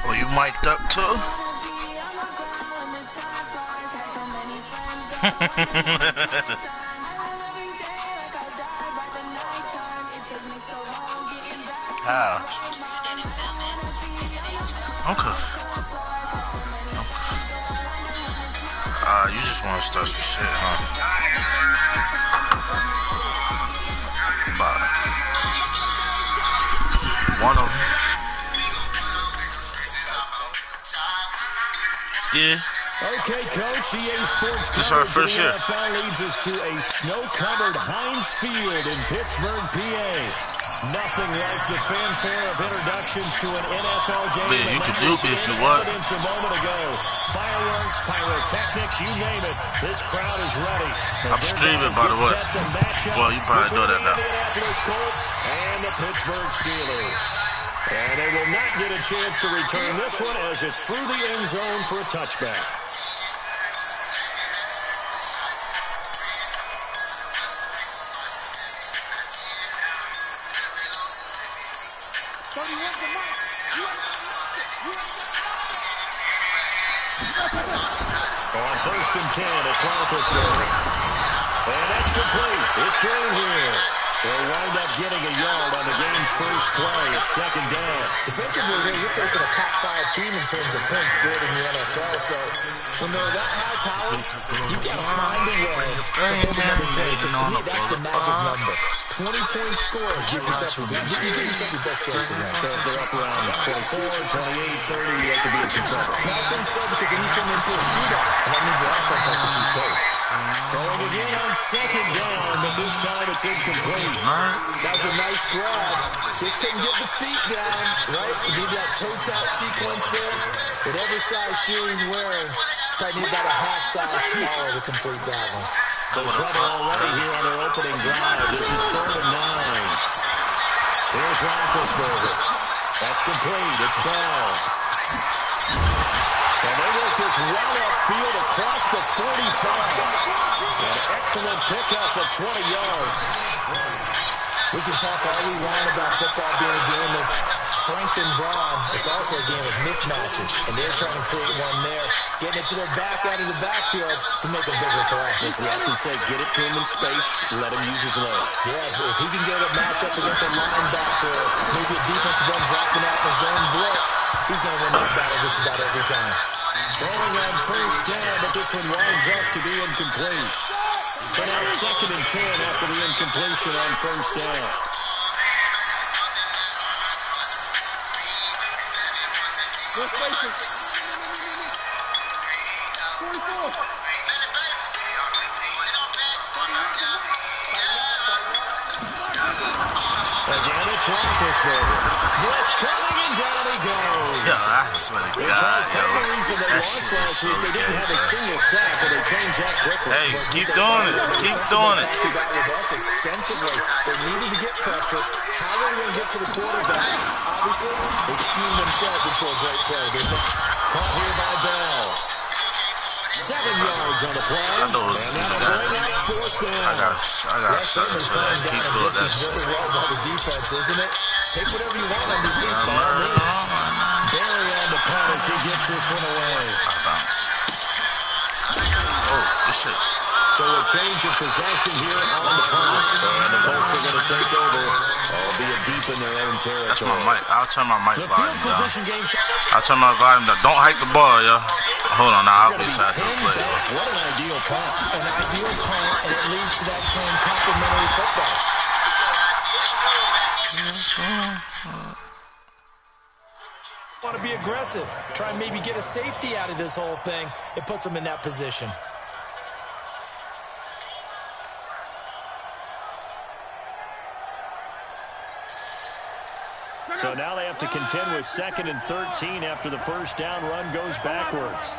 Oh, you mic'd up too? How? Okay. You just want to start some shit, huh? But one of them. Yeah. Okay, Coach, EA Sports This is our first year. NFL leads us to a snow-covered Heinz Field in Pittsburgh, PA. Nothing like the fanfare of introductions to an NFL game. Man, you could do this, you what? A moment ago. Fireworks, pyrotechnics, you name it. This crowd is ready. I'm streaming, by the way. Well, you probably know that now. And the Pittsburgh Steelers. And they will not get a chance to return this one as it's through the end zone for a touchback. On 1st and 10 at Roethlisberger. And that's complete. It's through here. They'll wind up getting a yard on the game's first play. It's 2nd down. Defensively, you're facing a top 5 team in terms of points scored in the NFL. So when they're that high powered, you got to find a way to overcome the take. To me, that's the magic number. 20 points scored. You give yourself your best chance to win. So if they're up around 24, 28, 30, they could be in some trouble. I think so, because then you turn into a shootout. And that means your offense has to keep pace. Going again on 2nd down, but this time it's incomplete. That was a nice grab. Just couldn't get the feet down, right? You need that toe-tap sequence there. Whatever size shoe he's wearing, probably need about a half size smaller to complete that one. So trouble already here on their opening drive. This is 3rd and 9. Here's Roethlisberger. That's complete. It's Bell. And they will just run upfield across the 45. An excellent pickup of 20 yards. We can talk all we want about football being a game of strength and brawn. It's also a game of mismatches, and they're trying to create one there, getting it to their back out of the backfield to make a bigger play. We often say get it to him in space, let him use his legs. Yeah, if he can get a matchup against a linebacker, maybe a defensive end dropping out the zone blitz, he's going to win that battle just about every time. Throwing on 1st down, but this one winds up to be incomplete. So now 2nd and 10 after the incompletion on 1st down. Again, it's Roethlisberger. Blitz coming, and down he goes. Yo, I swear to God, yo. That shit is so They didn't have a good. single sack, but they changed that quickly. Hey, keep doing it. Keep doing it. About with us extensively. They needed to get pressure. How are they going to get to the quarterback? Obviously, they schemed themselves into a great play, didn't they? Caught here by Bell. 7 yards on the play. I know it's And that'll bring up 4th down. I got something for that. Keep doing that shit. Very well by the defense, isn't it? Take whatever you want on defense. Barry on the punt as he gets this one away. Oh, this shit. So a change of possession here on the punt. And the Colts are going to take over, albeit deep in their own territory. That's my mic. I'll turn my mic The volume field down. position game. I'll turn my volume down. Don't hike the ball, yo. Hold on, now I'll be trying to play. What an ideal punt. An ideal punt, and it leads to that term complimentary football. Want to be aggressive. Try and maybe get a safety out of this whole thing. It puts them in that position. So now they have to contend with 2nd and 13 after the first down run goes backwards.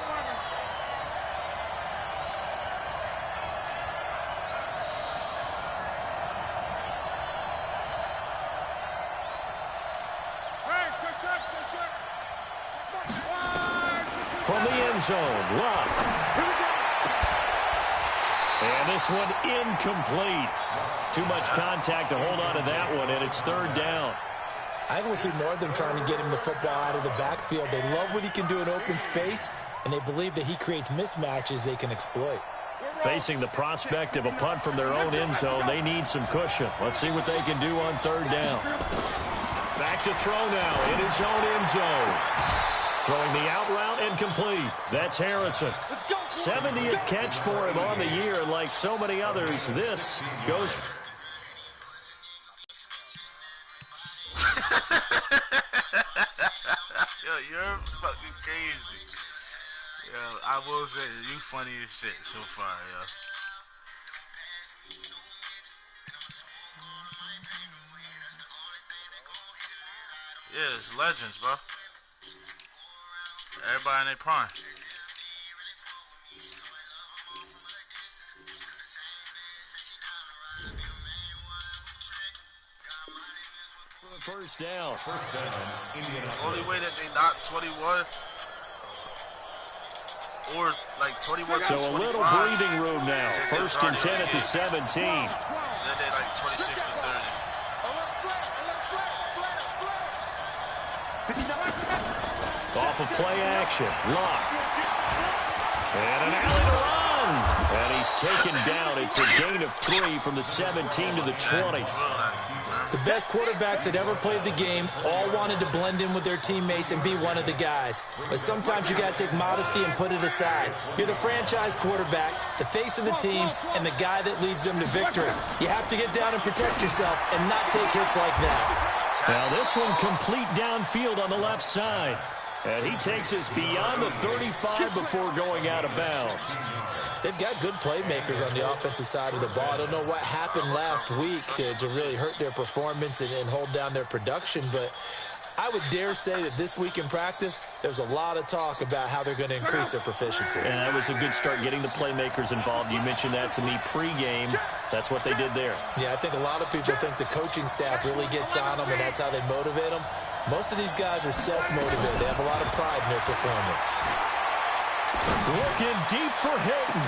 From the end zone, Love. And this one incomplete. Too much contact to hold on to that one, and it's 3rd down. I think we'll see more of them trying to get him the football out of the backfield. They love what he can do in open space, and they believe that he creates mismatches they can exploit. Facing the prospect of a punt from their own end zone, they need some cushion. Let's see what they can do on third down. Back to throw now in his own end zone. Throwing the out route and complete. That's Harrison. 70th catch for him on the year, and like so many others, this goes... Yo, you're fucking crazy. Yo, I will say, you funny as shit so far, yo. Yeah, it's legends, bro. Everybody in their prime. First down. Only way that they not 21 or like 21 So to 25. a little breathing room now. First and 10 at the 17. Then they like 26 to 30. Off of play action. Lock. And an alley to run. And he's taken down. It's a gain of 3 from the 17 to the 20. The best quarterbacks that ever played the game all wanted to blend in with their teammates and be one of the guys. But sometimes you got to take modesty and put it aside. You're the franchise quarterback, the face of the team, and the guy that leads them to victory. You have to get down and protect yourself and not take hits like that. Now this one complete downfield on the left side. And he takes us beyond the 35 before going out of bounds. They've got good playmakers on the offensive side of the ball. I don't know what happened last week to really hurt their performance and hold down their production, but I would dare say that this week in practice, there's a lot of talk about how they're going to increase their proficiency. And that was a good start getting the playmakers involved. You mentioned that to me pregame. That's what they did there. Yeah, I think a lot of people think the coaching staff really gets on them, and that's how they motivate them. Most of these guys are self-motivated. They have a lot of pride in their performance. Looking deep for Hilton.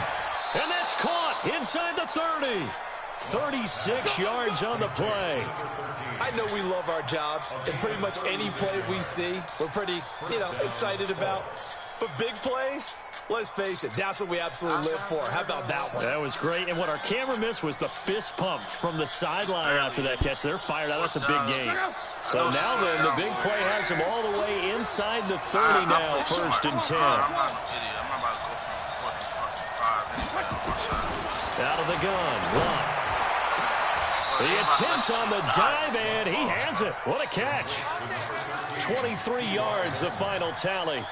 And that's caught inside the 30. 36 yards on the play. I know we love our jobs, and pretty much any play we see, we're pretty, excited about. But big plays, let's face it, that's what we absolutely live for. How about that one? That was great. And what our camera missed was the fist pump from the sideline after that catch. They're fired out. That's a big game. So now then, the big play has him all the way inside the 30 now, first and 10. I'm not an idiot. I'm about to go from 4 to 5 anyway on my side. Out of the gun. One. The attempt on the dive, and he has it. What a catch. 23 yards, the final tally.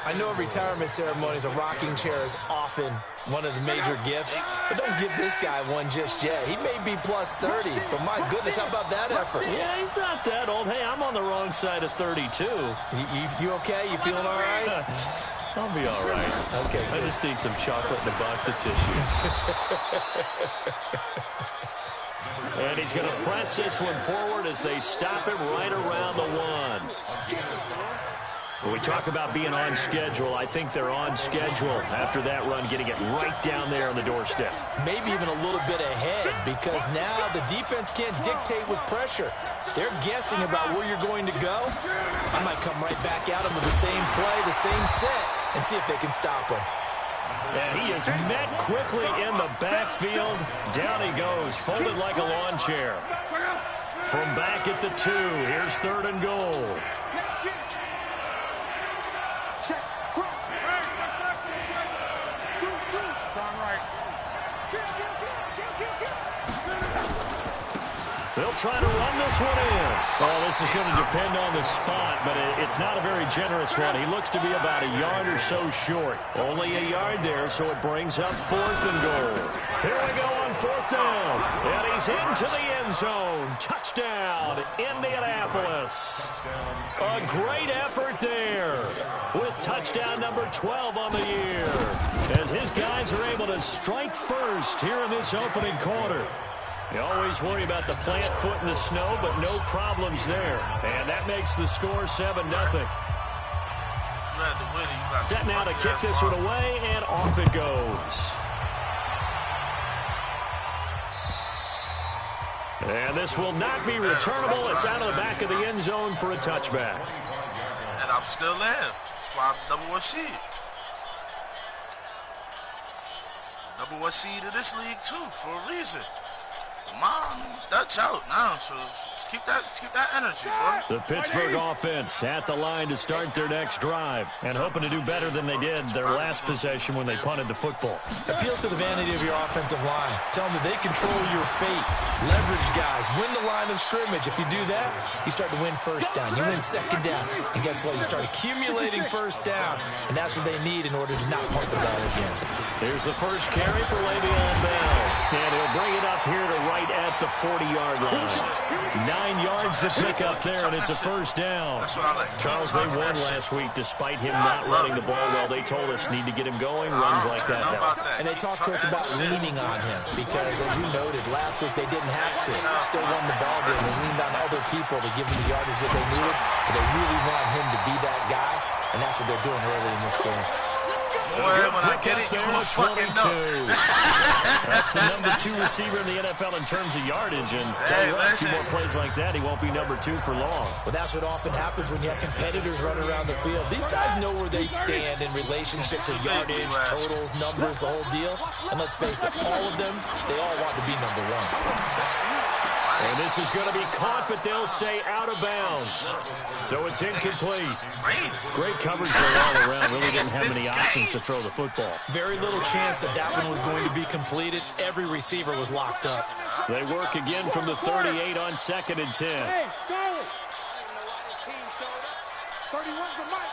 I know retirement ceremonies, a rocking chair is often one of the major gifts, but don't give this guy one just yet. He may be plus 30, but my goodness, how about that effort? Yeah, he's not that old. Hey, I'm on the wrong side of 32. You okay? You feeling all right? I'll be all right. Okay, I just need some chocolate and a box of tissue. And he's going to press this one forward as they stop him right around the 1. When we talk about being on schedule, I think they're on schedule after that run, getting it right down there on the doorstep. Maybe even a little bit ahead, because now the defense can't dictate with pressure. They're guessing about where you're going to go. I might come right back at them with the same play, the same set, and see if they can stop them. And he is met quickly in the backfield. Down he goes, folded like a lawn chair. From back at the 2, here's 3rd and goal. They'll try to run this one in. Oh, this is going to depend on the spot, but it's not a very generous one. He looks to be about a yard or so short. Only a yard there, so it brings up 4th and goal. Here we go on 4th down. And he's into the end zone. Touchdown, Indianapolis. A great effort there with touchdown number 12 on the year, as his guys are able to strike first here in this opening quarter. You always worry about the plant foot in the snow, but no problems there. And that makes the score 7-0. Set now to kick this one away, and off it goes. And this will not be returnable. It's out of the back of the end zone for a touchback. And I'm still there. That's why I'm number 1 seed. Number 1 seed in this league too, for a reason. Mom, Dutch out now, so keep that energy, bro. The Pittsburgh offense at the line to start their next drive and hoping to do better than they did their last possession when they punted the football. Appeal to the vanity of your offensive line. Tell them that they control your fate. Leverage guys. Win the line of scrimmage. If you do that, you start to win first down. You win second down. And guess what? You start accumulating first down. And that's what they need in order to not punt the ball again. Here's the first carry for Le'Veon Bell. And he'll bring it up here to right at the 40-yard line. 9 yards to pick up there, and it's a first down. Charles, they won last week despite him not running the ball well. They told us need to get him going. Runs like that help. And they talked to us about leaning on him because, as you noted, last week they didn't have to. Still won the ball game. They leaned on other people to give them the yardage that they needed. But they really want him to be that guy, and that's what they're doing early in this game. Boy, when I get it, you will fucking know. That's the number 2 receiver in the NFL in terms of yardage, and a few more plays like that, he won't be number 2 for long. Well, that's what often happens when you have competitors running around the field. These guys know where they stand in relationships of yardage, totals, numbers, the whole deal. And let's face it, all of them, they all want to be number 1. And this is going to be caught, but they'll say out of bounds. So it's incomplete. Great coverage there all around. Really didn't have any options to throw the football. Very little chance that that one was going to be completed. Every receiver was locked up. They work again from the 38 on 2nd and 10. Hey, Charlie. 31 for Mike.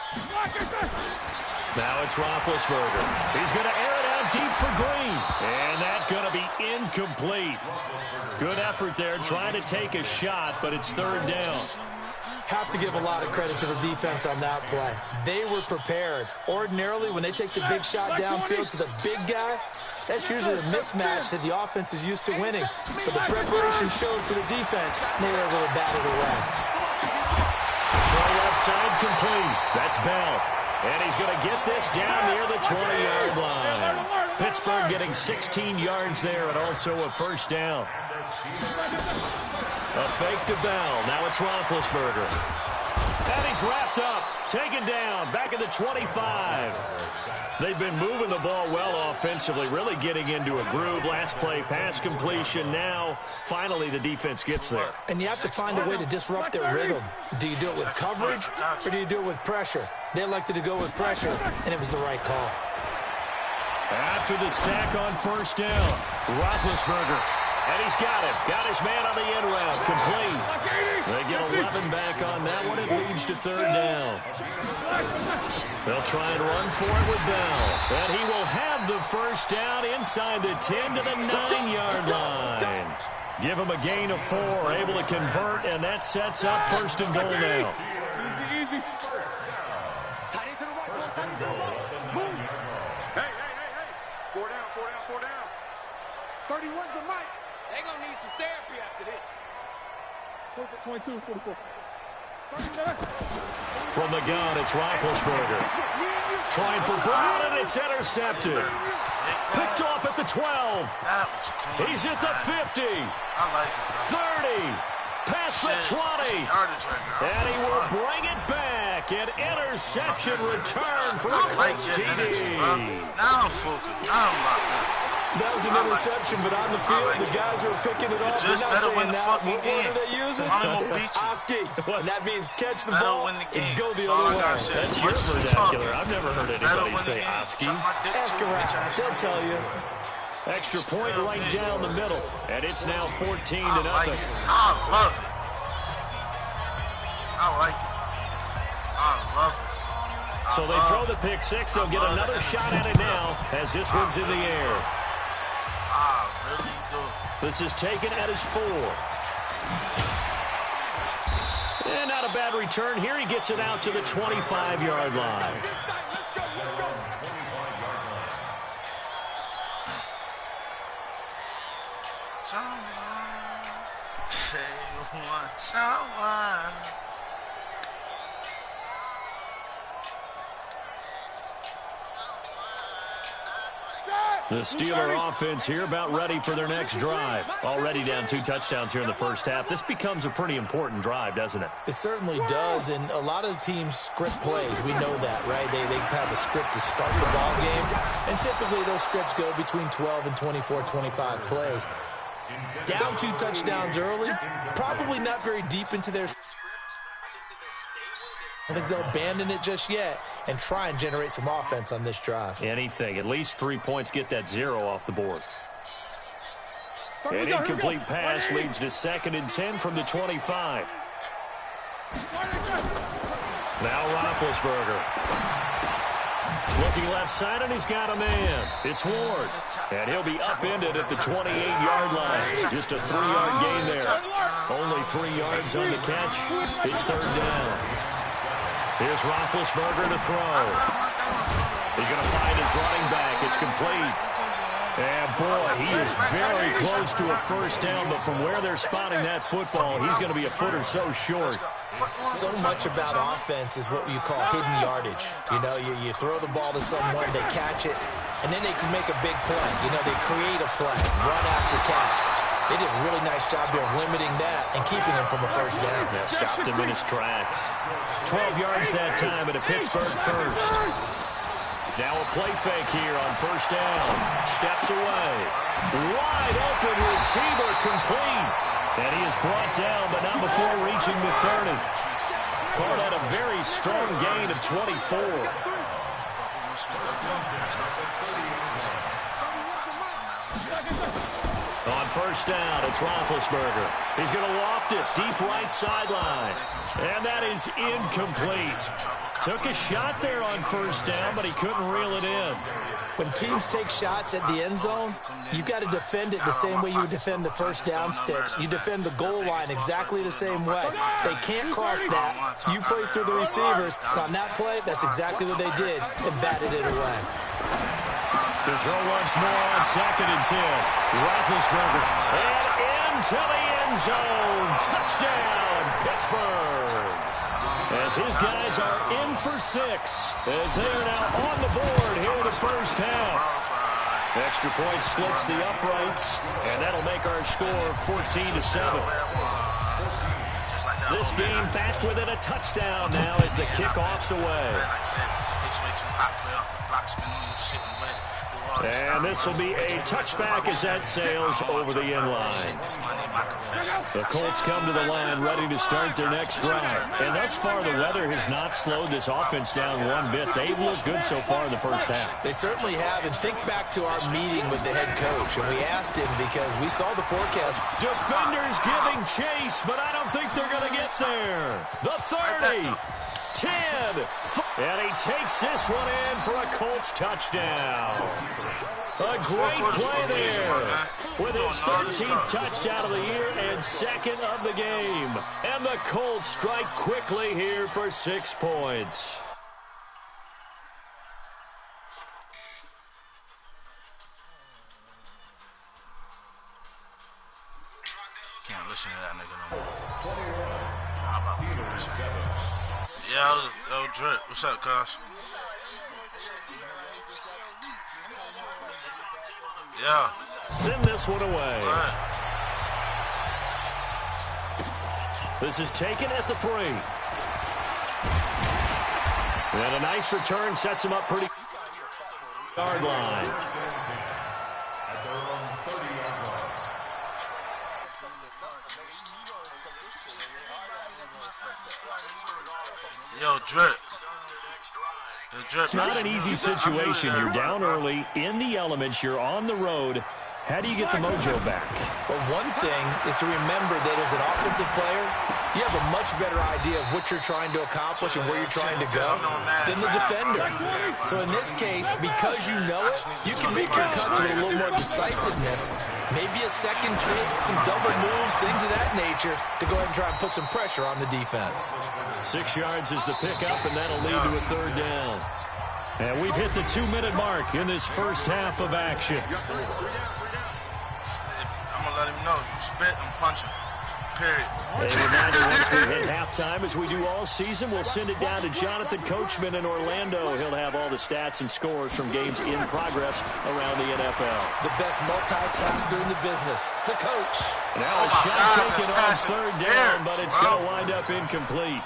Now it's Roethlisberger. He's going to air it out deep for Green. And that's going to be incomplete. Good effort there trying to take a shot, but it's 3rd down. Have to give a lot of credit to the defense on that play. They were prepared. Ordinarily, when they take the big shot downfield to the big guy, that's usually a mismatch that the offense is used to winning. But the preparation showed for the defense, and they were able to bat it away. Throw left side complete. That's Bell. And he's going to get this down near the 20-yard line. Pittsburgh getting 16 yards there and also a first down. A fake to Bell. Now it's Roethlisberger. And he's wrapped up. Taken down. Back at the 25. They've been moving the ball well offensively, really getting into a groove. Last play, pass completion. Now, finally, the defense gets there. And you have to find a way to disrupt their rhythm. Do you do it with coverage, or do you do it with pressure? They elected to go with pressure, and it was the right call. After the sack on first down, Roethlisberger. And he's got him. Got his man on the end route. Complete. They get 11 back on that one. It leads to 3rd down. They'll try and run for it with Bell. And he will have the first down inside the 10 to the 9-yard line. Give him a gain of 4. Able to convert, and that sets up 1st and goal now. Easy. Tight end to the right. Move. Hey. 4 down. 31's the Mike. They're going to need some therapy after this. 22, 44. From the gun, it's Roethlisberger. Trying for Brown, and it's intercepted. Picked off at the 12. He's at the 50. 30. Past the 20. And he will bring it back. An interception return for the Colts TD. Now I'm focused. Now I'm locked in. That was an interception, but on the field, the guys who are picking it off, they're not saying now. What word are they using? Oski. And that means catch the ball and go the other way. That's your vernacular. I've never heard anybody say Oski. Ask around. They'll tell you. Extra point right down the middle. And it's now 14 to nothing. I love it. I like it. I love it. So they throw the pick 6. They'll get another shot at it now as this one's in the air. I really do. This is taken at his 4. And not a bad return. Here he gets it out to the 25-yard line. Someone say one, someone. The Steeler offense here about ready for their next drive. Already down 2 touchdowns here in the first half. This becomes a pretty important drive, doesn't it? It certainly does, and a lot of teams script plays. We know that, right? They have a script to start the ball game, and typically those scripts go between 12 and 24, 25 plays. Down 2 touchdowns early, probably not very deep into their script. I think they'll abandon it just yet and try and generate some offense on this drive. Anything. At least 3 points get that 0 off the board. An incomplete pass leads to 2nd and 10 from the 25. Now Roethlisberger. Looking left side, and he's got a man. It's Ward. And he'll be upended at the 28-yard line. Just a 3-yard gain there. Only 3 yards on the catch. It's 3rd down. Here's Roethlisberger to throw. He's going to find his running back. It's complete. And, boy, he is very close to a first down, but from where they're spotting that football, he's going to be a foot or so short. So much about offense is what you call hidden yardage. You know, you throw the ball to someone, they catch it, and then they can make a big play. You know, they create a play, run after catch. They did a really nice job there of limiting that and keeping him from a first down. Yeah, stopped him in his tracks. 12 yards that time at a Pittsburgh first. Now a play fake here on first down. Steps away. Wide open receiver complete. And he is brought down, but not before reaching the 30. Caught at a very strong gain of 24. On first down, it's Roethlisberger. He's going to loft it deep right sideline. And that is incomplete. Took a shot there on first down, but he couldn't reel it in. When teams take shots at the end zone, you've got to defend it the same way you would defend the first down sticks. You defend the goal line exactly the same way. They can't cross that. You play through the receivers. On that play, that's exactly what they did and batted it away. To throw once more on 2nd and 10. Roethlisberger. And into the end zone. Touchdown, Pittsburgh. As his guys are in for 6. As they are now on the board here in the first half. Extra point splits the uprights. And that'll make our score 14-7. This game back within a touchdown now as the kickoff's away. And this will be a touchback as that sails over the end line. The Colts come to the line ready to start their next drive. And thus far, the weather has not slowed this offense down one bit. They've looked good so far in the first half. They certainly have. And think back to our meeting with the head coach. And we asked him because we saw the forecast. Defenders giving chase, but I don't think they're going to get there. The 30. 10, and he takes this one in for a Colts touchdown. A great play there with his 13th touchdown of the year and 2nd of the game. And the Colts strike quickly here for 6 points. Can't listen to that nigga no more. How about yo, Drip, what's up, cuz? Yeah. Send this one away. Right. This is taken at the 3. And a nice return sets him up pretty yard line. Yo, Drip. It's not an easy situation. You're down early, in the elements, you're on the road. How do you get the mojo back? Well, one thing is to remember that as an offensive player, you have a much better idea of what you're trying to accomplish and where you're trying to go than the defender. So in this case, because you know it, you can make your cuts with a little more decisiveness. Maybe a second kick, some double moves, things of that nature to go ahead and try and put some pressure on the defense. 6 yards is the pickup, and that'll lead to a 3rd down. And we've hit the 2-minute mark in this first half of action. I'm going to let him know. You spit and punch him. period. A reminder, once we hit halftime, as we do all season, we'll send it down to Jonathan Coachman in Orlando. He'll have all the stats and scores from games in progress around the NFL. The best multitasker in the business, the coach. Now a shot taken on third down, but it's going to wind up incomplete.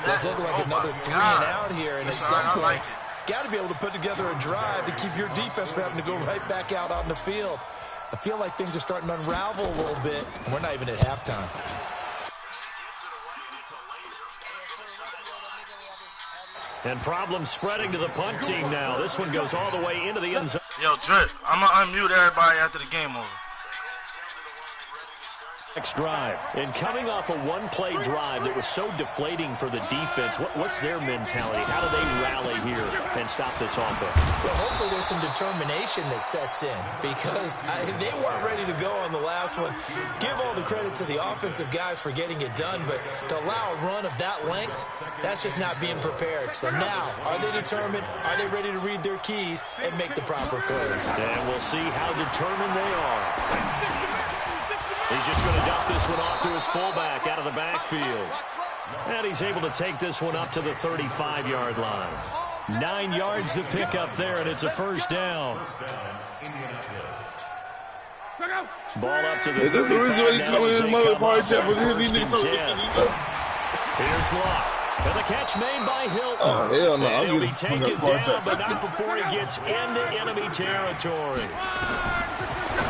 Does look like another 3 and out here, and at some point, like got to be able to put together a drive to keep your defense from having to go right back out on the field. I feel like things are starting to unravel a little bit, and we're not even at halftime. And problems spreading to the punt team now. This one goes all the way into the end zone. Yo, Drip, I'm going to unmute everybody after the game over. Next drive. And coming off a one-play drive that was so deflating for the defense, what's their mentality? How do they rally here and stop this offense? Well, hopefully there's some determination that sets in because they weren't ready to go on the last one. Give all the credit to the offensive guys for getting it done, but to allow a run of that length, that's just not being prepared. So now, are they determined? Are they ready to read their keys and make the proper plays? And we'll see how determined they are. He's just going to dump this one off to his fullback out of the backfield. And he's able to take this one up to the 35-yard line. 9 yards to pick up there, and it's a first down. Ball up to the 35. Now as they come off that 1st and 10. Here's Locke. And the catch made by Hilton. Oh, hell no. And he'll be taken down, but not before he gets into enemy territory.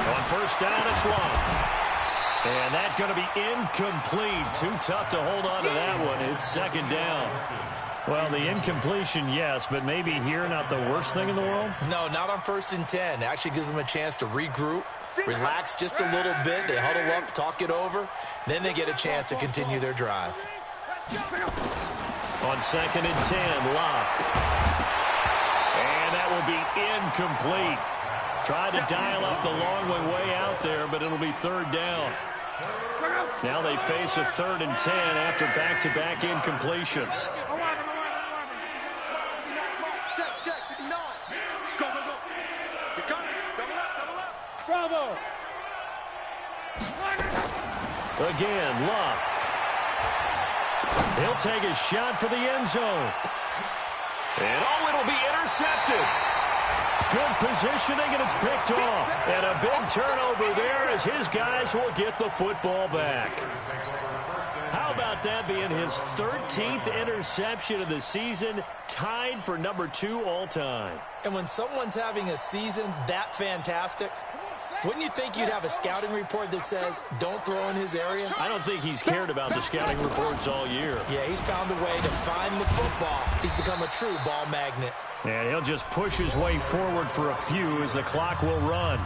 On first down, it's Locke. And that's going to be incomplete. Too tough to hold on to that one. It's second down. Well, the incompletion, yes, but maybe here not the worst thing in the world? No, not on 1st and 10. It actually gives them a chance to regroup, relax just a little bit. They huddle up, talk it over. Then they get a chance to continue their drive. On 2nd and 10, Locke. And that will be incomplete. Tried to dial up the long one way out there, but it'll be third down. Now they face a 3rd and 10 after back-to-back incompletions. Go, go, go. He's coming. Double up. Bravo. Again, Locke. He'll take a shot for the end zone. And it'll be intercepted. Good positioning, and it's picked off. And a big turnover there as his guys will get the football back. How about that being his 13th interception of the season, tied for number 2 all-time? And when someone's having a season that fantastic, wouldn't you think you'd have a scouting report that says, don't throw in his area? I don't think he's cared about the scouting reports all year. Yeah, he's found a way to find the football. He's become a true ball magnet. And he'll just push his way forward for a few as the clock will run.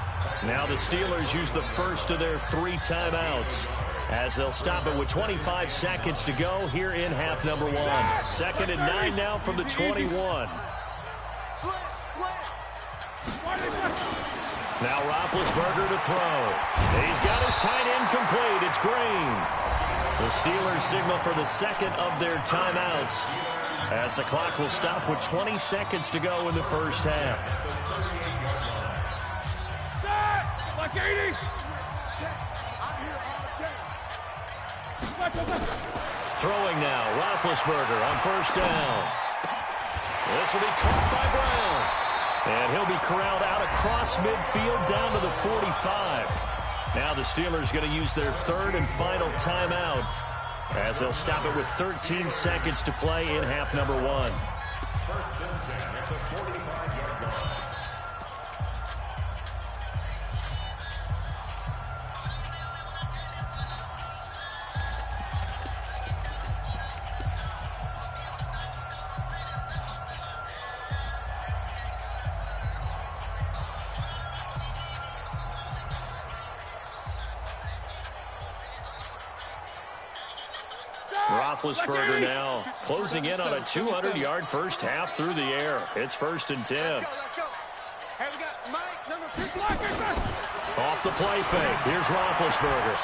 Now the Steelers use the first of their 3 timeouts as they'll stop it with 25 seconds to go here in half number 1. 2nd and 9 now from the 21. Now Roethlisberger to throw. He's got his tight end complete. It's Green. The Steelers signal for the 2nd of their timeouts as the clock will stop with 20 seconds to go in the first half. Throwing now, Roethlisberger on first down. This will be caught by Brown. And he'll be corralled out across midfield down to the 45. Now the Steelers going to use their 3rd and final timeout as they'll stop it with 13 seconds to play in half number 1. Roethlisberger now closing in on a 200-yard first half through the air. It's 1st and 10. Off the play fake. Here's Roethlisberger.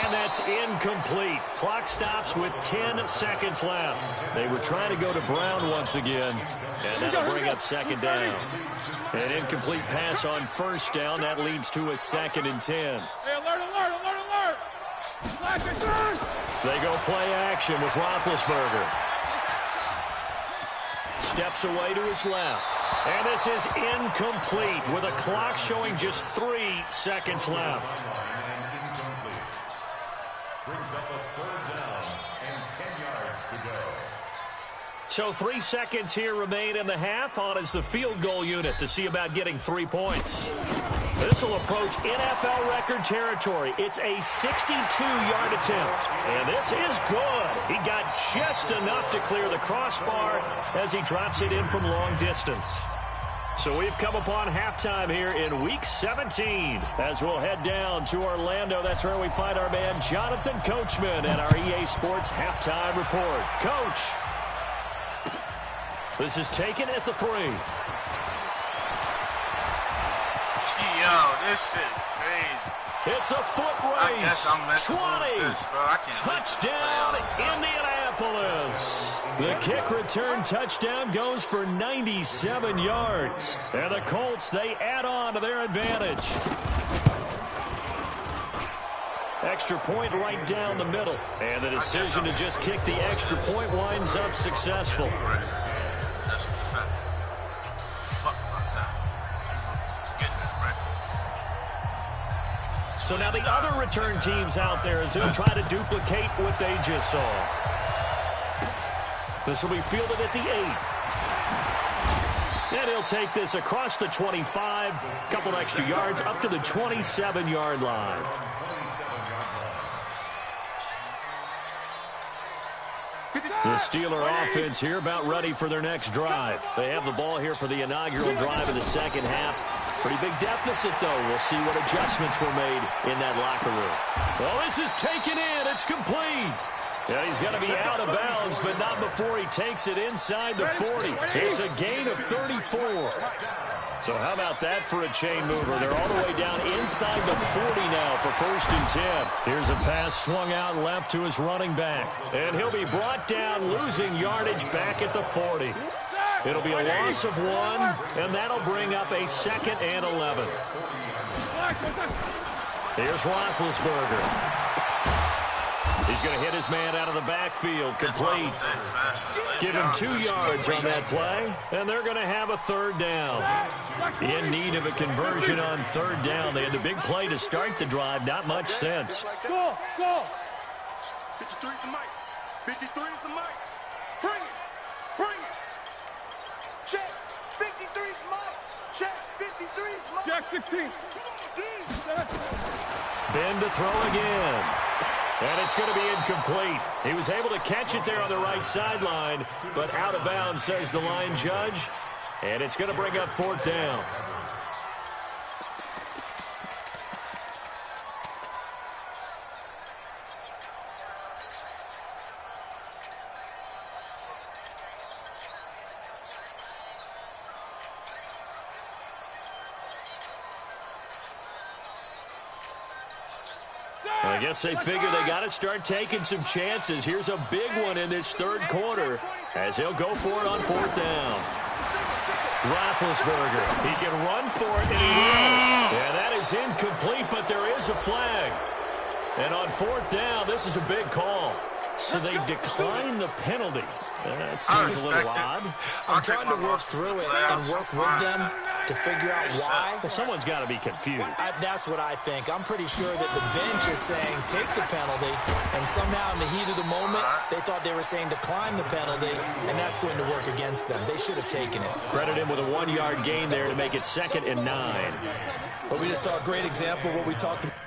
And that's incomplete. Clock stops with 10 seconds left. They were trying to go to Brown once again. And that'll bring up 2nd down. An incomplete pass on first down. That leads to a 2nd and 10. Hey, alert, alert, alert, alert! They go play action with Roethlisberger. Steps away to his left. And this is incomplete with a clock showing just 3 seconds left. Brings up a third down and 10 yards to go. So 3 seconds here remain in the half. On is the field goal unit to see about getting 3 points. This will approach NFL record territory. It's a 62-yard attempt. And this is good. He got just enough to clear the crossbar as he drops it in from long distance. So we've come upon halftime here in Week 17. As we'll head down to Orlando, that's where we find our man Jonathan Coachman and our EA Sports Halftime Report. Coach, this is taken at the 3. Yo, this shit crazy. It's a foot race. I guess I'm meant to 20. lose this, bro. I can't Touchdown, Indianapolis. The kick return touchdown goes for 97 yards. And the Colts, they add on to their advantage. Extra point right down the middle. And the decision to just kick the extra point winds up successful. That's a fact. Fuck about that. Getting it right. So now the other return teams out there as they'll try to duplicate what they just saw. This will be fielded at the 8. And he'll take this across the 25, couple extra yards up to the 27-yard line. The Steeler offense here about ready for their next drive. They have the ball here for the inaugural drive of the second half. Pretty big deficit, though. We'll see what adjustments were made in that locker room. Well, this is taken in. It's complete. And he's going to be out of bounds, but not before he takes it inside the 40. It's a gain of 34. So how about that for a chain mover? They're all the way down inside the 40 now for 1st and 10. Here's a pass swung out left to his running back. And he'll be brought down, losing yardage back at the 40. It'll be a loss of 1, and that'll bring up a 2nd and 11. Here's Roethlisberger. He's going to hit his man out of the backfield, complete. Give him 2 yards on that play, and they're going to have a 3rd down. In need of a conversion on 3rd down. They had the big play to start the drive, not much sense. Go! 53 is the mic. 53 is the mic. Bring it! Check! 53 is mic. Check! 53 is mic. Check 16. Ben to throw again. And it's going to be incomplete. He was able to catch it there on the right sideline, but out of bounds, says the line judge. And it's going to bring up 4th down. I guess they figure they got to start taking some chances. Here's a big one in this 3rd quarter as he'll go for it on 4th down. Roethlisberger, he can run for it, and he will. Yeah, that is incomplete, but there is a flag. And on 4th down, this is a big call. So they decline the penalty. That seems a little odd. I'm trying to work through it and work with them to figure out why. Well, someone's got to be confused. That's what I think. I'm pretty sure that the bench is saying take the penalty, and somehow in the heat of the moment, they thought they were saying decline the penalty, and that's going to work against them. They should have taken it. Credit him with a 1-yard gain there to make it 2nd and 9. But we just saw a great example of what we talked about.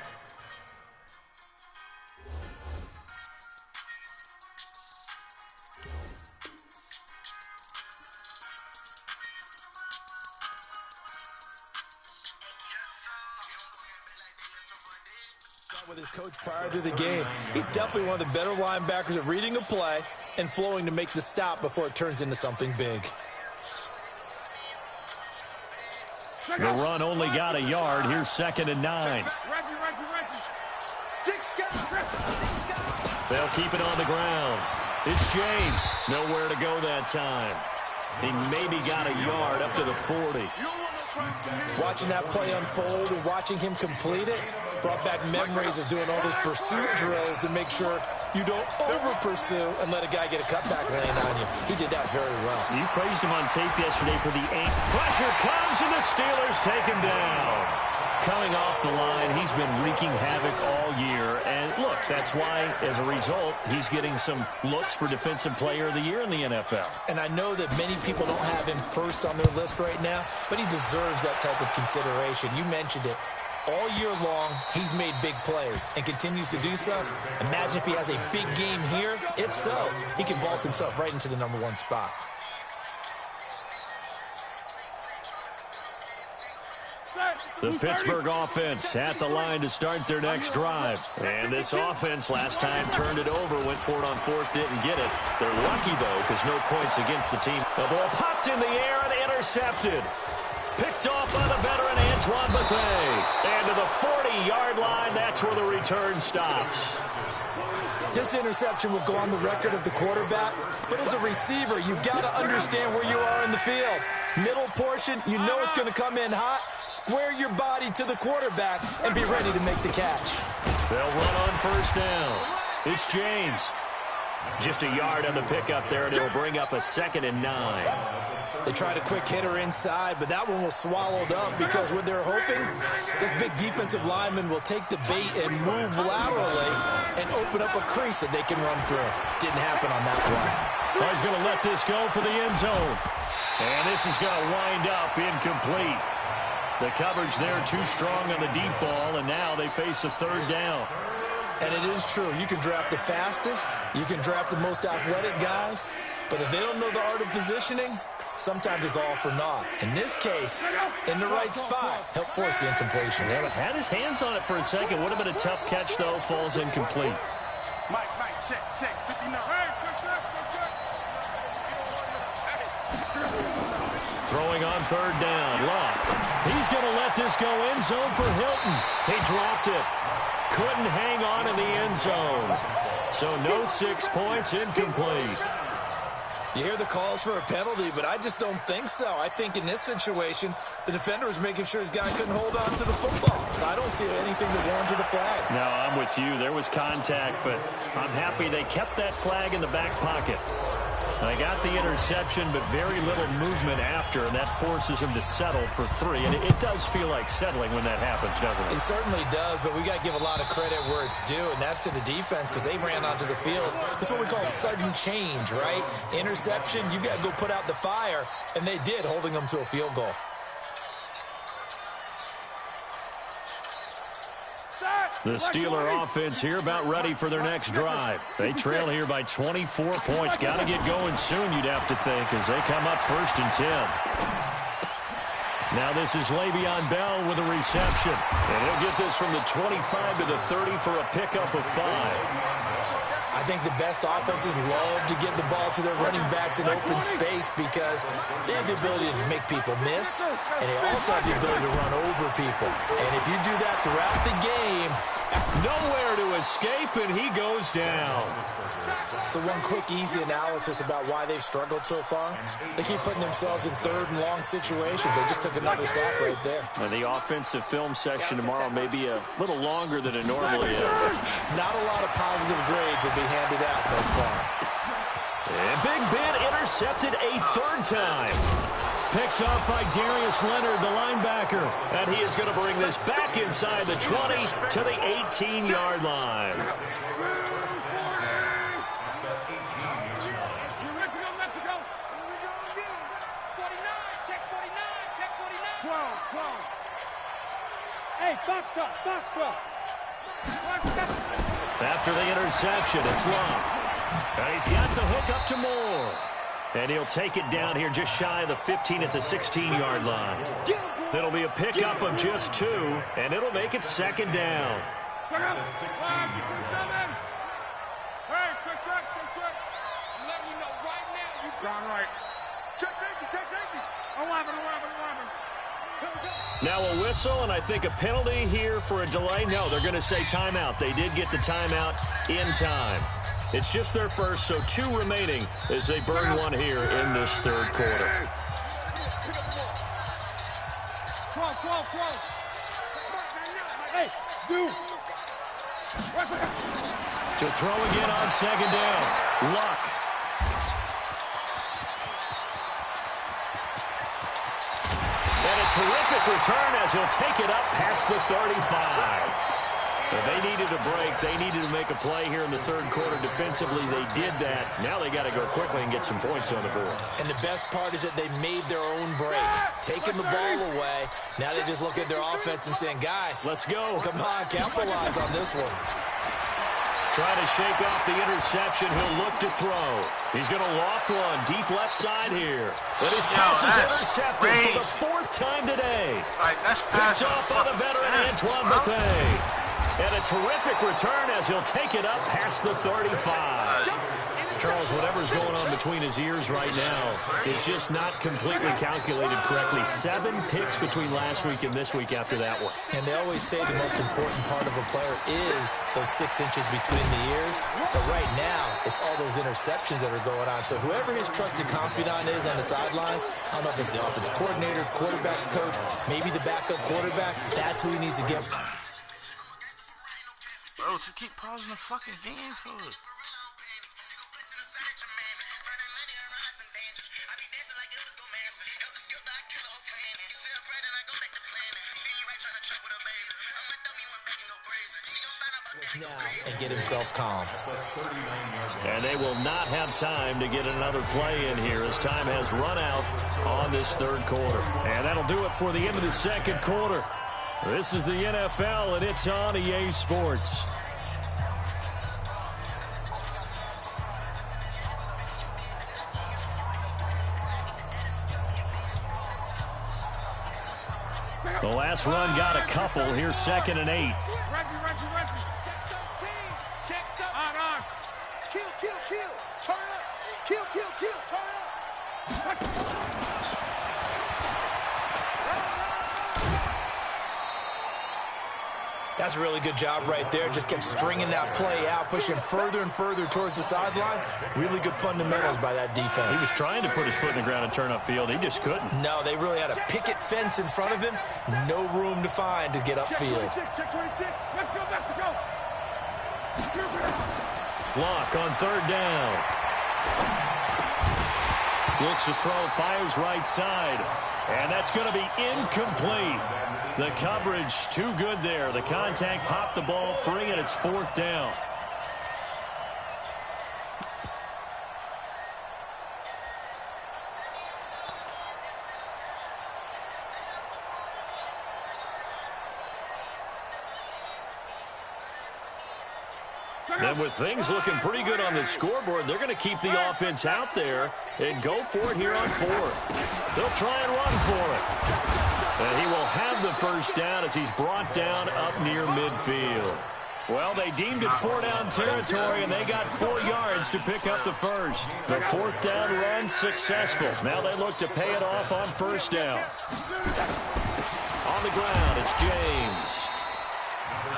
With his coach prior to the game. He's definitely one of the better linebackers at reading a play and flowing to make the stop before it turns into something big. The run only got a yard. Here's 2nd and 9. They'll keep it on the ground. It's James. Nowhere to go that time. He maybe got a yard up to the 40. Watching that play unfold and watching him complete it, Brought back memories of doing all those pursuit drills to make sure you don't over-pursue and let a guy get a cutback laying on you. He did that very well. You praised him on tape yesterday for the ankle. Pressure comes, and the Steelers take him down. Coming off the line, he's been wreaking havoc all year. And look, that's why, as a result, he's getting some looks for Defensive Player of the Year in the NFL. And I know that many people don't have him first on their list right now, but he deserves that type of consideration. You mentioned it. All year long, he's made big plays and continues to do so. Imagine if he has a big game here. If so, he can vault himself right into the #1 spot. The Pittsburgh offense at the line to start their next drive. And this offense last time turned it over, went for it on fourth, didn't get it. They're lucky, though, because no points against the team. The ball popped in the air and intercepted. Picked off by the veteran Antoine Bethea. And to the 40-yard line, that's where the return stops. This interception will go on the record of the quarterback, but as a receiver, you've got to understand where you are in the field. Middle portion, you know it's going to come in hot. Square your body to the quarterback and be ready to make the catch. They'll run on first down. It's James. Just a yard on the pickup there, and it'll bring up a 2nd and 9. They tried a quick hitter inside, but that one was swallowed up because what they're hoping, this big defensive lineman will take the bait and move laterally and open up a crease that they can run through. Didn't happen on that play. Well, he's going to let this go for the end zone. And this is going to wind up incomplete. The coverage there too strong on the deep ball, and now they face a 3rd down. And it is true. You can draft the fastest. You can draft the most athletic guys. But if they don't know the art of positioning, sometimes it's all for naught. In this case, in the right spot, help force the incompletion. Yeah, had his hands on it for a second. Would have been a tough catch, though. Falls incomplete. Mike, check, 59. Throwing on 3rd down. Love. He's going to let this go end zone for Hilton. He dropped it. Couldn't hang on in the end zone. So no 6 points, incomplete. You hear the calls for a penalty, but I just don't think so. I think in this situation, the defender was making sure his guy couldn't hold on to the football. So I don't see anything that warranted a flag. No, I'm with you. There was contact, but I'm happy they kept that flag in the back pocket. They got the interception, but very little movement after, and that forces him to settle for 3. And it does feel like settling when that happens, doesn't it? It certainly does, but we got to give a lot of credit where it's due, and that's to the defense because they ran onto the field. That's what we call sudden change, right? Interception, you got to go put out the fire, and they did, holding them to a field goal. The Steeler offense here about ready for their next drive. They trail here by 24 points. Got to get going soon, you'd have to think, as they come up 1st and 10. Now this is Le'Veon Bell with a reception. And he'll get this from the 25 to the 30 for a pickup of 5. I think the best offenses love to get the ball to their running backs in open space because they have the ability to make people miss, and they also have the ability to run over people. And if you do that throughout the game, nowhere to escape, and he goes down. So one quick, easy analysis about why they've struggled so far. They keep putting themselves in 3rd and long situations. They just took another sack right there. And the offensive film session tomorrow may be a little longer than it normally is. Not a lot of positive grades will be handed out thus far. And Big Ben intercepted a 3rd time. Picked off by Darius Leonard, the linebacker. And he is going to bring this back inside the 20 to the 18-yard line. Hey, Foxtrot. After the interception, it's Love. And he's got the hook up to Moore. And he'll take it down here just shy of the 15 at the 16-yard line. It'll be a pickup of just 2, and it'll make it 2nd down. Hey, quick check. I'm letting you know right now you've gone right. Check safety. 11. Now a whistle, and I think a penalty here for a delay. No, they're going to say timeout. They did get the timeout in time. It's just their first, so 2 remaining as they burn 1 here in this 3rd quarter. 12. Hey, To throw again on second down. Luck. And a terrific return as he'll take it up past the 35. But they needed a break. They needed to make a play here in the third quarter. Defensively, they did that. Now they got to go quickly and get some points on the board. And the best part is that they made their own break. Taking the ball away. Now they just look at their offense and saying, guys, let's go. Come on, capitalize on this one. Trying to shake off the interception. He'll look to throw. He's going to loft one deep left side here. But his pass is intercepted for the fourth time today. Like, that's picked off by the veteran Antoine Bethea. And a terrific return as he'll take it up past the 35. Charles, whatever's going on between his ears right now, it's just not completely calculated correctly. 7 picks between last week and this week after that one. And they always say the most important part of a player is those 6 inches between the ears. But right now, it's all those interceptions that are going on. So whoever his trusted confidant is on the sidelines, I don't know if it's the offensive coordinator, quarterback's coach, maybe the backup quarterback, that's who he needs to get. Bro, to keep pausing the fucking game for it. And get himself calm. And they will not have time to get another play in here as time has run out on this third quarter. And that'll do it for the end of the second quarter. This is the NFL, and it's on EA Sports. The last run got a couple. Here's 2nd and 8. That's a really good job right there. Just kept stringing that play out, pushing further and further towards the sideline. Really good fundamentals by that defense. He was trying to put his foot in the ground and turn upfield. He just couldn't. No, they really had a picket fence in front of him. No room to find to get upfield. Lock on 3rd down. Looks to throw, fires right side. And that's going to be incomplete. The coverage too good there. The contact popped the ball free, and it's 4th down. And with things looking pretty good on the scoreboard, they're going to keep the offense out there and go for it here on 4th. They'll try and run for it. And he will have the first down as he's brought down up near midfield. Well, they deemed it 4-down territory, and they got 4 yards to pick up the first. The 4th down run successful. Now they look to pay it off on 1st down. On the ground, it's James.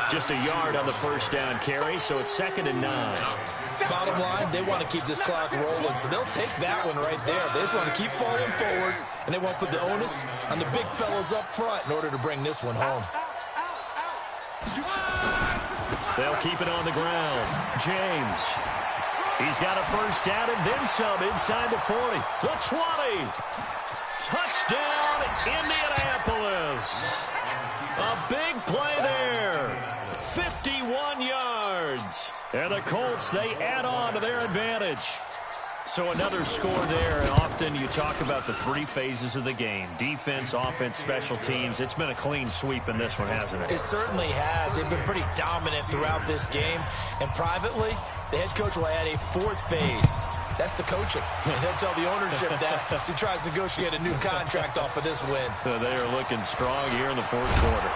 Just a yard on the 1st down carry, so it's 2nd and 9. Bottom line, they want to keep this clock rolling, so they'll take that one right there. They just want to keep falling forward, and they won't put the onus on the big fellas up front in order to bring this one home. They'll keep it on the ground. James. He's got a first down and then some inside the 40. The 20. Touchdown, Indianapolis. A big play there. 51 yards. And the Colts, they add on to their advantage. So another score there, and often you talk about the 3 phases of the game. Defense, offense, special teams. It's been a clean sweep in this one, hasn't it? It certainly has. They've been pretty dominant throughout this game. And privately, the head coach will add a 4th phase. That's the coaching. And he'll tell the ownership that as he tries to negotiate a new contract off of this win. So they are looking strong here in the 4th quarter.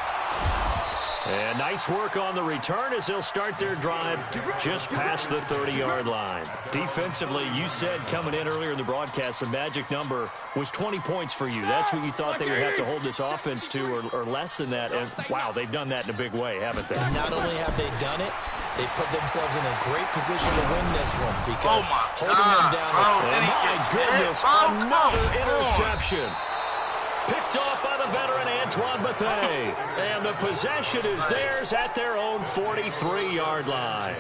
And nice work on the return as they'll start their drive just past the 30-yard line. Defensively, you said coming in earlier in the broadcast, the magic number was 20 points for you. That's what you thought they would have to hold this offense to, or less than that. And, wow, they've done that in a big way, haven't they? And not only have they done it, they put themselves in a great position to win this one because holding them down. Oh, my goodness, another interception. Picked off by the veteran Antoine Bethea. And the possession is theirs at their own 43-yard line.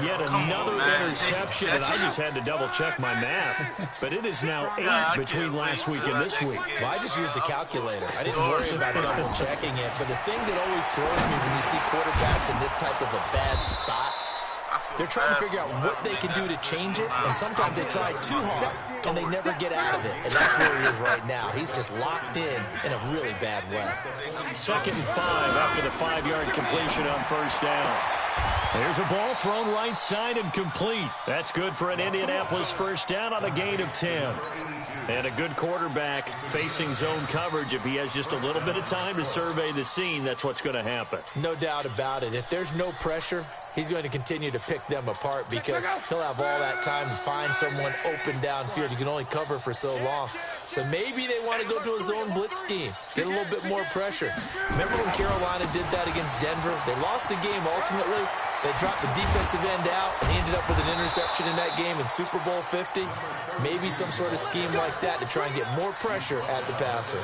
Yet another interception, and I just had to double-check my math. But it is now 8 between last week and this week. Well, I just used a calculator. I didn't worry about double-checking it. But the thing that always throws me when you see quarterbacks in this type of a bad spot, they're trying to figure out what they can do to change it, and sometimes they try too hard, and they never get out of it. And that's where he is right now. He's just locked in a really bad way. 2nd and 5 after the 5-yard completion on first down. There's a ball thrown right side and complete. That's good for an Indianapolis first down on a gain of 10. And a good quarterback facing zone coverage. If he has just a little bit of time to survey the scene, that's what's going to happen. No doubt about it. If there's no pressure, he's going to continue to pick them apart because he'll have all that time to find someone open downfield. You can only cover for so long. So maybe they want to go to a zone blitz scheme, get a little bit more pressure. Remember when Carolina did that against Denver? They lost the game ultimately. They dropped the defensive end out, and he ended up with an interception in that game in Super Bowl 50. Maybe some sort of scheme like that to try and get more pressure at the passer.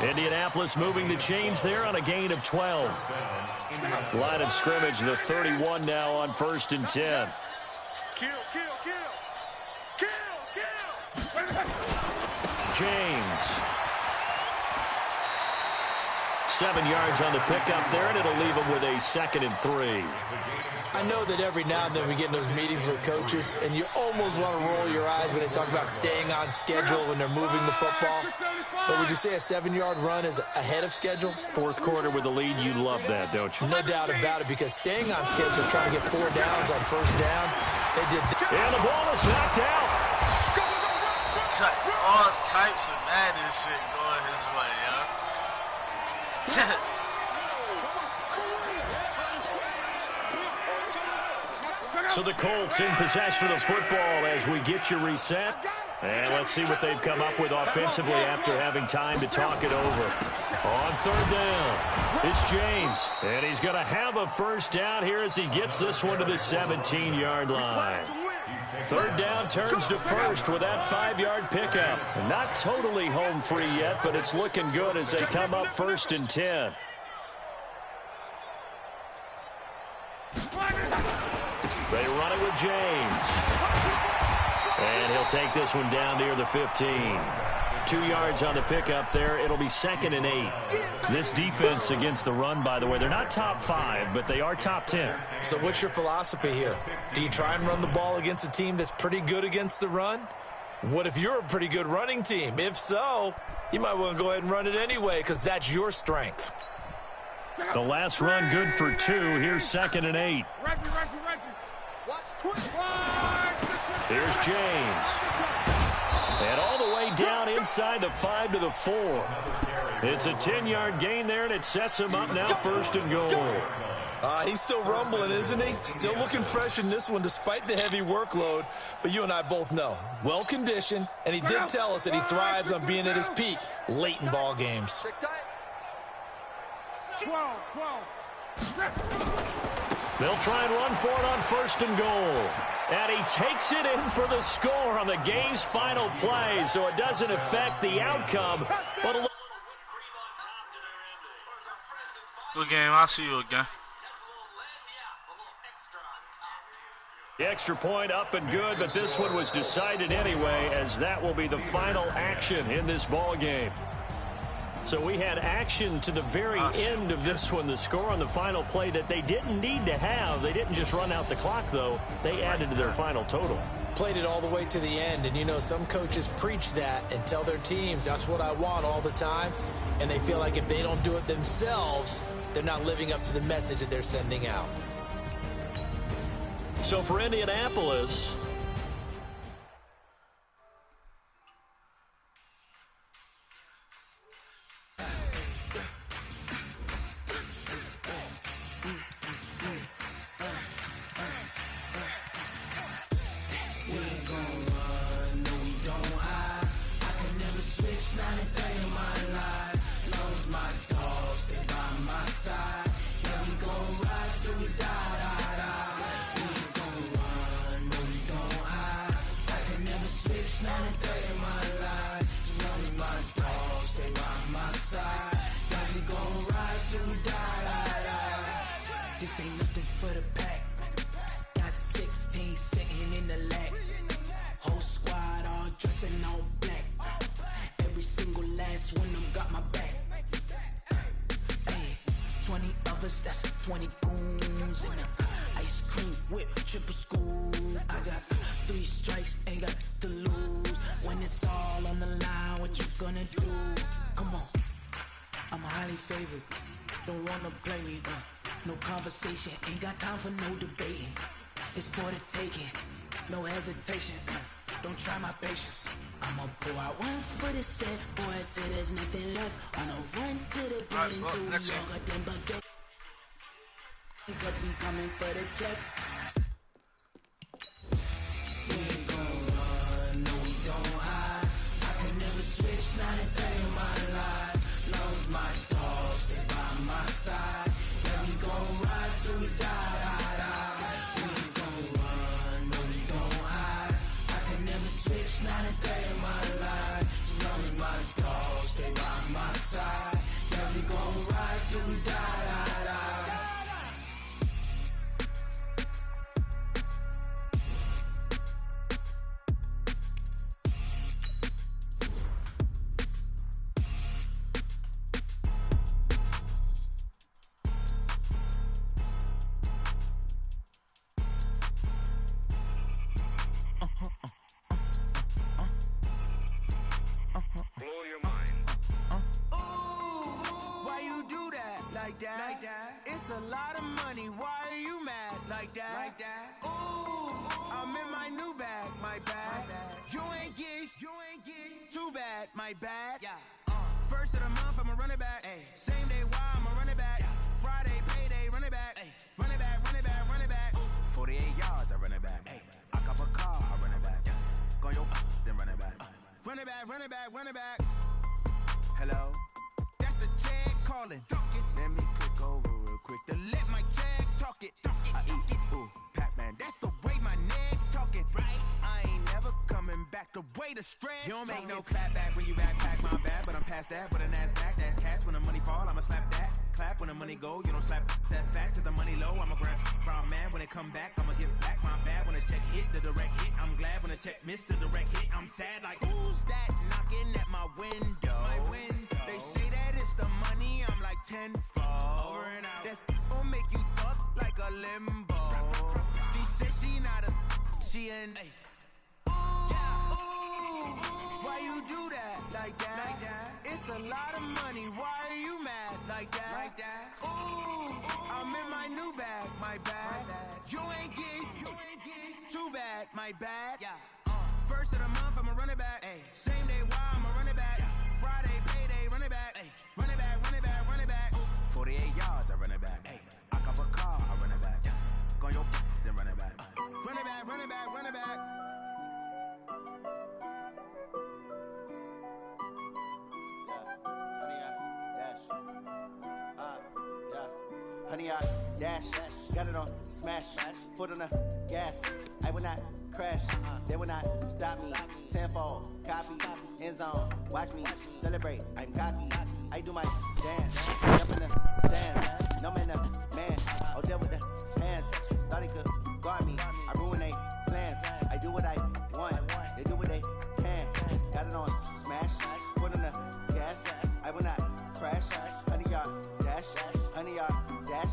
Indianapolis moving the chains there on a gain of 12. Line of scrimmage, the 31 now on 1st and 10. Kill. James. 7 yards on the pickup there, and it'll leave him with a 2nd and 3. I know that every now and then we get in those meetings with coaches, and you almost want to roll your eyes when they talk about staying on schedule when they're moving the football. But would you say a 7-yard run is ahead of schedule? 4th quarter with the lead, you love that, don't you? No doubt about it, because staying on schedule, trying to get 4 downs on first down, they did that. And the ball is knocked out. All types of Madden shit going his way, yeah. So the Colts in possession of the football as we get you reset. And let's see what they've come up with offensively after having time to talk it over. On 3rd down, it's James. And he's going to have a first down here as he gets this one to the 17-yard line. 3rd down turns to 1st with that 5-yard pickup. Not totally home free yet, but it's looking good as they come up 1st and 10. They run it with James. And he'll take this one down near the 15. 2 yards on the pickup there. It'll be 2nd and 8. This defense against the run, by the way, they're not top 5, but they are top 10. So what's your philosophy here? Do you try and run the ball against a team that's pretty good against the run? What if you're a pretty good running team? If so, you might want to go ahead and run it anyway because that's your strength. The last run good for 2. Here's 2nd and 8. Here's James. And all the way down inside the 5 to the 4. It's a 10-yard gain there, and it sets him up now 1st and goal. He's still rumbling, isn't he? Still looking fresh in this one despite the heavy workload. But you and I both know, well-conditioned, and he did tell us that he thrives on being at his peak late in ball games. They'll try and run for it on 1st and goal. And he takes it in for the score on the game's final play, so it doesn't affect the outcome. But a little cream on top to their ending. Good game. I'll see you again. The extra point up and good, but this one was decided anyway, as that will be the final action in this ball game. So we had action to the very end of this one. The score on the final play that they didn't need to have. They didn't just run out the clock, though. They added to their final total. Played it all the way to the end. And, you know, some coaches preach that and tell their teams, that's what I want all the time. And they feel like if they don't do it themselves, they're not living up to the message that they're sending out. So for Indianapolis, lovers, that's 20 goons in them. Ice cream whip, triple scoop. I got 3 strikes, ain't got to lose. When it's all on the line, what you gonna do? Come on, I'm highly favored. Don't wanna play me, no conversation, ain't got time for no debating. It's for the taking, no hesitation. Don't try my patience. I'ma pour out one for the set, boy, till there's nothing left. On a run to the building, till we longer than baguette. Cause we coming for the check. We ain't gon' run, no we don't hide. I can never switch, not a day in my life. Love's my dogs, stay by my side. Yeah, we gon' ride till we die. We ain't gon' run, no we don't hide. I can never switch, not a day in my life. As long as my dogs stay by my side. Yeah, we gon' ride till we die. It's a lot of money, why are you mad like that? Ooh, I'm in my new bag, my bad. You ain't get too bad, my bad. First of the month, I'ma run it back. Same day, why I'ma run it back. Friday, payday, run it back. Run it back, run it back, run it back. 48 yards, I run it back. I cop a car, I run it back. Go your then run it back. Run it back, run it back, run it back. Hello? That's the check calling. Let me click over real quick to let my check talk it. I eat it, ooh, Pac-Man. That's the way my neck talking, right? I ain't never coming back the way the stress. You don't make no clap back when you backpack my bad, but I'm past that. But a NASDAQ, that's cash. When the money fall, I'ma slap that. Clap when the money go, you don't slap. That's facts. If the money low, I'ma grab brown man. When it come back, I'ma give back my bad. When the check hit, the direct hit. I'm glad when the check missed the direct hit. I'm sad like, who's that knocking at my window? My window. They say that it's the money, I'm like tenfold. Over and out. That's gon' make you fuck like a limbo. She said she not a, she an ooh, why you do that like that? It's a lot of money, why are you mad like that? Ooh, I'm in my new bag, my bad. You ain't get too bad, my bad. First of the month, I'ma run it back. Same day, why I'ma run it back. Friday, payday, run it back. Run it back, run it back, run it back. 48 yards, I run it back. I cop a car, I run it back. Go your then run it back. Run it back, run it back, run it back. Honey, I dash, got it on smash, foot on the gas. I will not crash, they will not stop me. Tenfold, copy, end zone, watch me celebrate. I'm cocky, I do my dance, jump in the stands. No man, man, oh there with the hands. Thought he could guard me, I ruin they plans. I do what I want, they do what they can. Got it on smash, foot on the gas. I will not crash, honey, y'all dash, honey, y'all dash,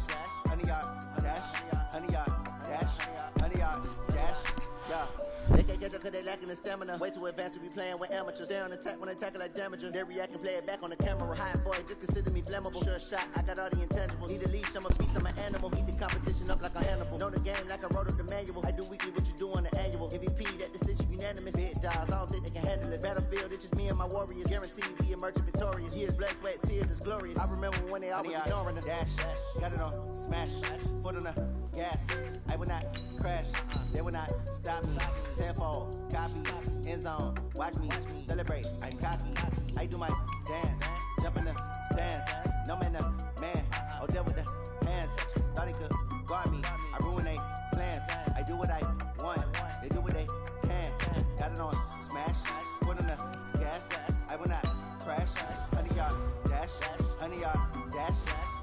honey, y'all dash, honey, y'all dash, honey, y'all dash, yeah. They can't catch up cause they lacking the stamina. Way too advanced to be playing with amateurs. Stay on attack when they tackle like damager. They react and play it back on the camera. Hot boy, just consider me flammable. Sure shot, I got all the intangibles. Need a leash, I'm a beast, I'm an animal. Heat the competition up like a Hannibal. Know the game like I wrote up the manual. I do weekly what you do on the annual. MVP, that decision unanimous. Big dogs, I don't think they can handle it. Battlefield, it's just me and my warriors. Guaranteed we emerging victorious. Years, blood, sweat, tears, is glorious. I remember when they always ignoring us. Dash, got it on smash, foot on the gas. I will not crash, they will not stop me. Tenfold, copy, end zone, watch me celebrate. I'm cocky, I do my dance, jump in the stands. No man, man, oh there with the hands. Thought he could guard me, I ruin they plans. I do what I want, they do what they can. Got it on smash, foot on the gas. I will not crash, honey y'all dash, honey y'all dash,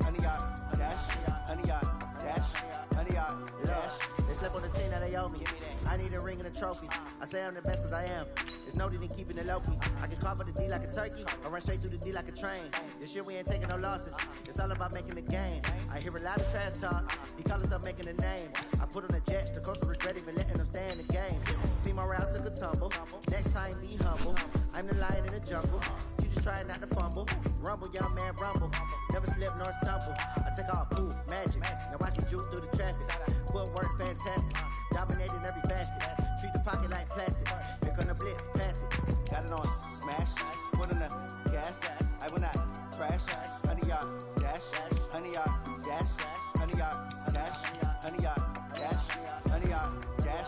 honey y'all dash, honey y'all dash, honey y'all dash. They slept on the team that they owe me. I need a ring and a trophy. I say I'm the best cause I am. It's noted in keeping it low-key. I can call for the D like a turkey, or run straight through the D like a train. This year we ain't taking no losses. It's all about making the game. I hear a lot of trash talk. He call himself making a name. I put on the Jets, the coach will regret even letting them stay in the game. See my route took a tumble. Next time be humble. I'm the lion in the jungle. You just trying not to fumble. Rumble, young man, rumble. Never slip nor stumble. I take off, poof, magic. Now watch me juke through the traffic. Footwork fantastic. Dominating every facet. Treat the pocket like plastic. Here come the blitz, pass it. Got it on smash. Foot on the gas. I will not crash. 100-yard dash. 100-yard dash. 100-yard dash. 100-yard dash. 100-yard dash.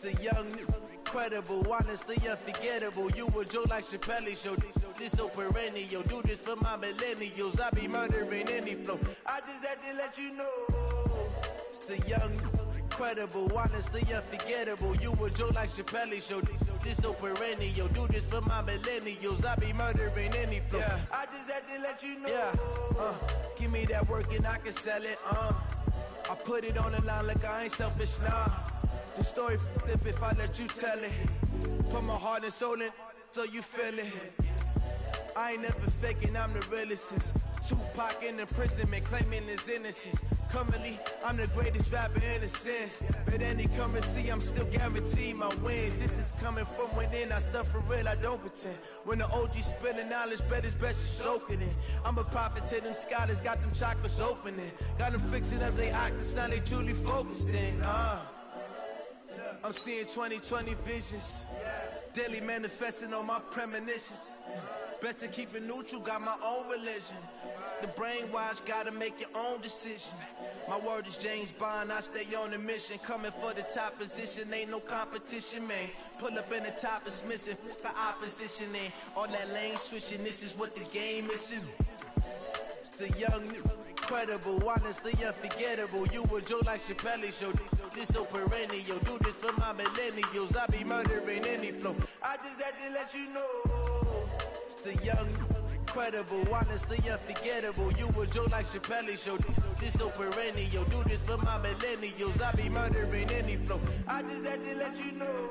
The young, incredible, honestly unforgettable. You a Joe like Chappelle show. This so perennial. Do this for my millennials. I be murdering any flow. I just had to let you know. It's the young, incredible, honestly unforgettable. You a Joe like Chappelle show. This so perennial. Do this for my millennials. I be murdering any flow. Yeah. I just had to let you know. Yeah. Give me that work and I can sell it. I put it on the line like I ain't selfish, nah. The story flip if I let you tell it. Put my heart and soul in so you feel it. I ain't never faking, I'm the realest since Tupac in imprisonment, claiming his innocence. Currently, I'm the greatest rapper in a sense. But any currency, I'm still guaranteed my wins. This is coming from within, I stuff for real, I don't pretend. When the OG spilling knowledge, bet it's best to soak it in. I'm a prophet to them scholars, got them chakras opening. Got them fixing up they actors, now they truly focused in. I'm seeing 2020 visions, daily manifesting on my premonitions. Best to keep it neutral, got my own religion. The brainwash, gotta make your own decision. My word is James Bond, I stay on the mission. Coming for the top position, ain't no competition, man. Pull up in the top is missing, fuck the opposition, ain't all that lane switching, this is what the game is. It's the young, incredible, honestly unforgettable. You a Joe like Chappelle show. This so perennial. Do this for my millennials. I be murdering any flow. I just had to let you know. It's the young, incredible, honestly unforgettable. You a Joe like Chappelle show. This so perennial. Do this for my millennials. I be murdering any flow. I just had to let you know.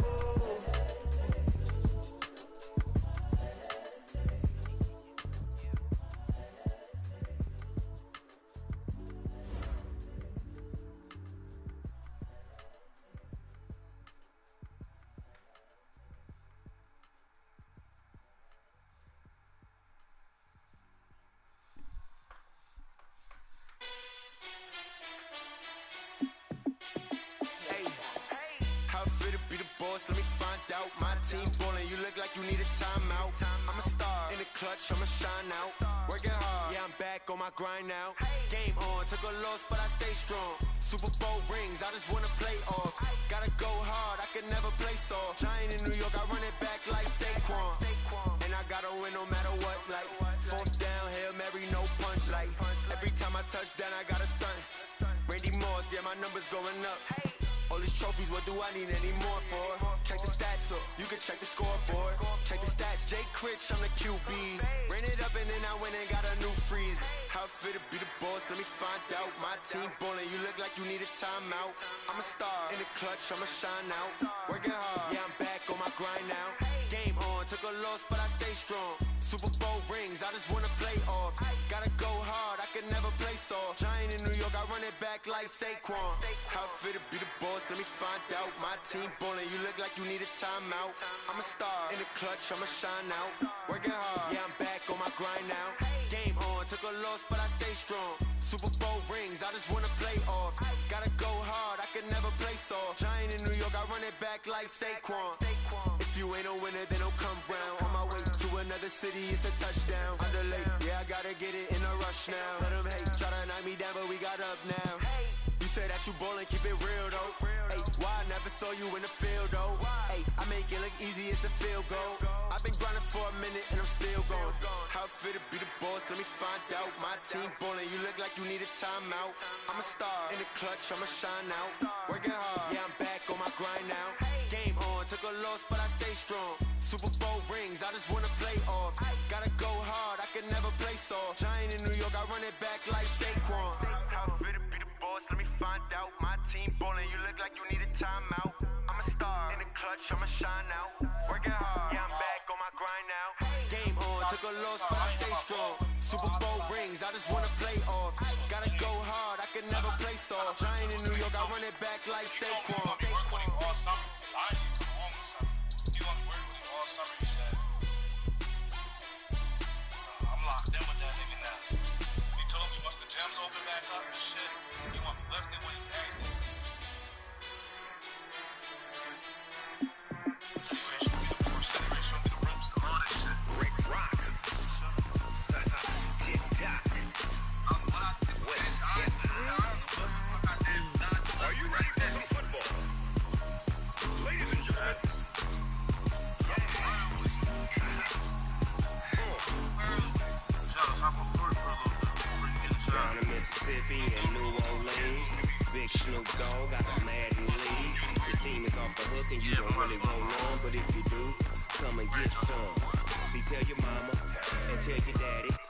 Let me find out. My team ballin', you look like you need a timeout. I'm a star in the clutch, I'ma shine out. Working hard, yeah, I'm back on my grind now. Game on, took a loss, but I stay strong. Super Bowl rings, I just wanna play off. Gotta go hard, I can never play soft. Giant in New York, I run it back like Saquon. And I gotta win no matter what, like fourth down, Hail Mary, no punch. Like every time I touch down, I gotta stunt. Randy Moss, yeah, my numbers going up. All these trophies, what do I need any more for? Check the stats up, you can check the scoreboard. Check the stats, Jay Critch, I'm the QB. Ran it up and then I went and got a new freeze. How it fit to be the boss, let me find out. My team ballin', you look like you need a timeout. I'm a star in the clutch, I'ma shine out. Working hard, yeah, I'm back on my grind now. Game on, took a loss, but I stay strong. Super Bowl rings, I just wanna play off. Gotta go hard, I can never play soft. Giant in New York, I run it back like Saquon. How it fit to be the boss, let me find out. My team ballin', you look like you need a timeout. I'm a star in the clutch, I'ma shine out. Working hard, yeah, I'm back on my grind now. Game on, took a loss, but I stay strong. Super Bowl rings, I just wanna play off. Gotta go hard, I can never play soft. Giant in New York, I run it back like Saquon. If you ain't a winner, then don't come round. On my way to another city, it's a touchdown. Underlay, yeah, I gotta get it in a rush now. Let them hate, try to knock me down, but we got up now. Used say that you ballin', keep it real though. Ay, why I never saw you in the field though? Ay, I make it look easy, it's a field goal. I've been grinding for a minute and I'm still going. How it feel to be the boss, let me find out. My team ballin', you look like you need a timeout. I'm a star in the clutch, I'ma shine out. Working hard, yeah, I'm back on my grind now. Game on, took a loss, but I stay strong. Super Bowl rings, I just wanna play off. Gotta go hard, I can never play soft. Giant in New York, I run it back like Saquon. How it feel to be the boss, let me find out. My team ballin', you look like you need a timeout. I'm a star in the clutch, I'ma shine out. Working hard, yeah, I'm back on my grind now. Game on, took a loss, but I stay strong. Super Bowl rings, I just wanna play off. Gotta go hard, I can never play soft. Giant in New York, I run it back like Saquon. All summer, I ain't even home this summer. He went to work with him all summer, he said. I'm locked in with that nigga now. He told me once the gym's open back up and shit, he want me lifting with him, everything. He said, show me the force, show me the ropes, all that shit. Rick Rock. Are you ready for some football? Ladies and gentlemen. Down in Mississippi and New Orleans, Big Snoop Dogg got the Madden League. The team is off the hook and you don't really want none, but if you do, come and get some. See, tell your mama and tell your daddy.